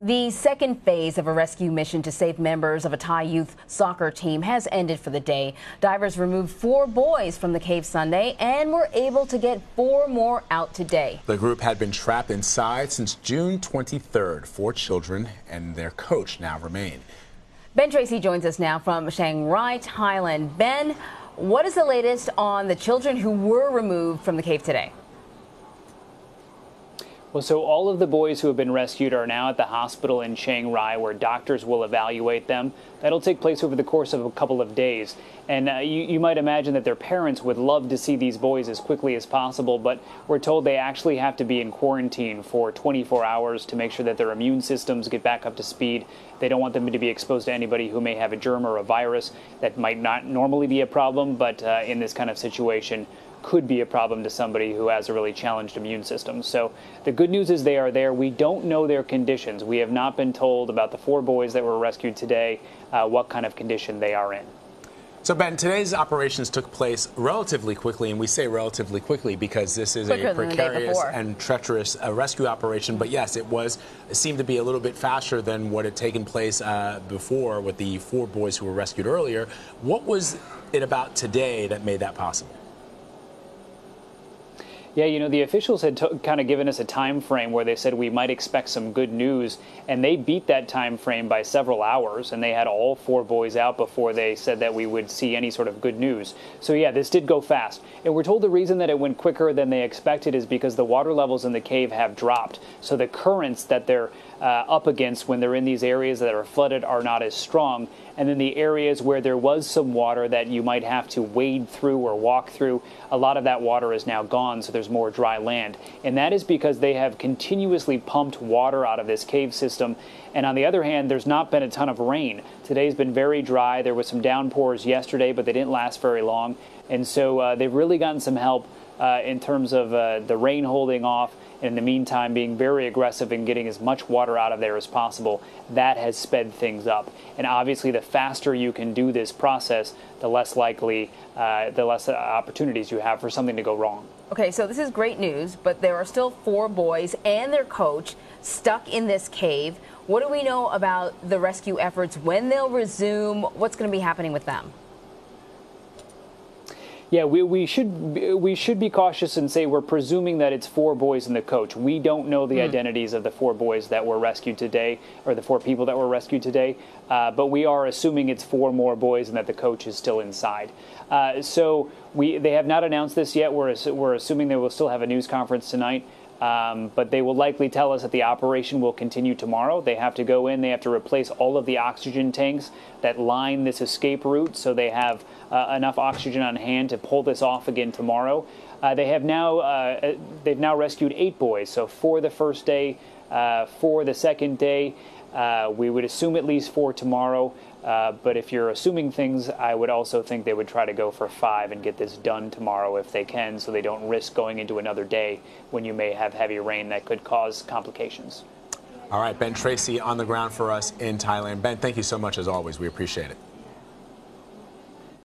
The second phase of a rescue mission to save members of a Thai youth soccer team has ended for the day. Divers removed 4 boys from the cave Sunday and were able to get 4 more out today. The group had been trapped inside since June 23rd. 4 children and their coach now remain. Ben Tracy joins us now from Chiang Rai, Thailand. Ben, what is the latest on the children who were removed from the cave today? Well, so all of the boys who have been rescued are now at the hospital in Chiang Rai, where doctors will evaluate them. That'll take place over the course of a couple of days. And you might imagine that their parents would love to see these boys as quickly as possible, but we're told they actually have to be in quarantine for 24 hours to make sure that their immune systems get back up to speed. They don't want them to be exposed to anybody who may have a germ or a virus. That might not normally be a problem, but in this kind of situation, could be a problem to somebody who has a really challenged immune system. So the good news is they are there. We don't know their conditions. We have not been told about the 4 boys that were rescued today, what kind of condition they are in. So, Ben, today's operations took place relatively quickly, and we say relatively quickly because this is a precarious and treacherous rescue operation. But yes, it seemed to be a little bit faster than what had taken place before with the 4 boys who were rescued earlier. What was it about today that made that possible? Yeah, you know, the officials had kind of given us a time frame where they said we might expect some good news, and they beat that time frame by several hours, and they had all 4 boys out before they said that we would see any sort of good news. So yeah, this did go fast. And we're told the reason that it went quicker than they expected is because the water levels in the cave have dropped. So the currents that they're up against when they're in these areas that are flooded are not as strong. And then the areas where there was some water that you might have to wade through or walk through, a lot of that water is now gone, so there's more dry land. And that is because they have continuously pumped water out of this cave system. And on the other hand, there's not been a ton of rain. Today's been very dry. There was some downpours yesterday, but they didn't last very long. And so they've really gotten some help in terms of the rain holding off. And in the meantime, being very aggressive in getting as much water out of there as possible. That has sped things up. And obviously, the faster you can do this process, the less likely, the less opportunities you have for something to go wrong. Okay, so this is great news, but there are still 4 boys and their coach stuck in this cave. What do we know about the rescue efforts, when they'll resume? What's going to be happening with them? Yeah, we should be cautious and say we're presuming that it's 4 boys and the coach. We don't know the identities of the 4 boys that were rescued today, or the 4 people that were rescued today, but we are assuming it's 4 more boys and that the coach is still inside. So they have not announced this yet. We're assuming they will still have a news conference tonight. But they will likely tell us that the operation will continue tomorrow. They have to go in, they have to replace all of the oxygen tanks that line this escape route, so they have enough oxygen on hand to pull this off again tomorrow. They've now rescued 8 boys, so for the first day, for the second day, we would assume at least 4 tomorrow. But if you're assuming things, I would also think they would try to go for 5 and get this done tomorrow if they can, so they don't risk going into another day when you may have heavy rain that could cause complications. All right, Ben Tracy on the ground for us in Thailand. Ben, thank you so much as always. We appreciate it.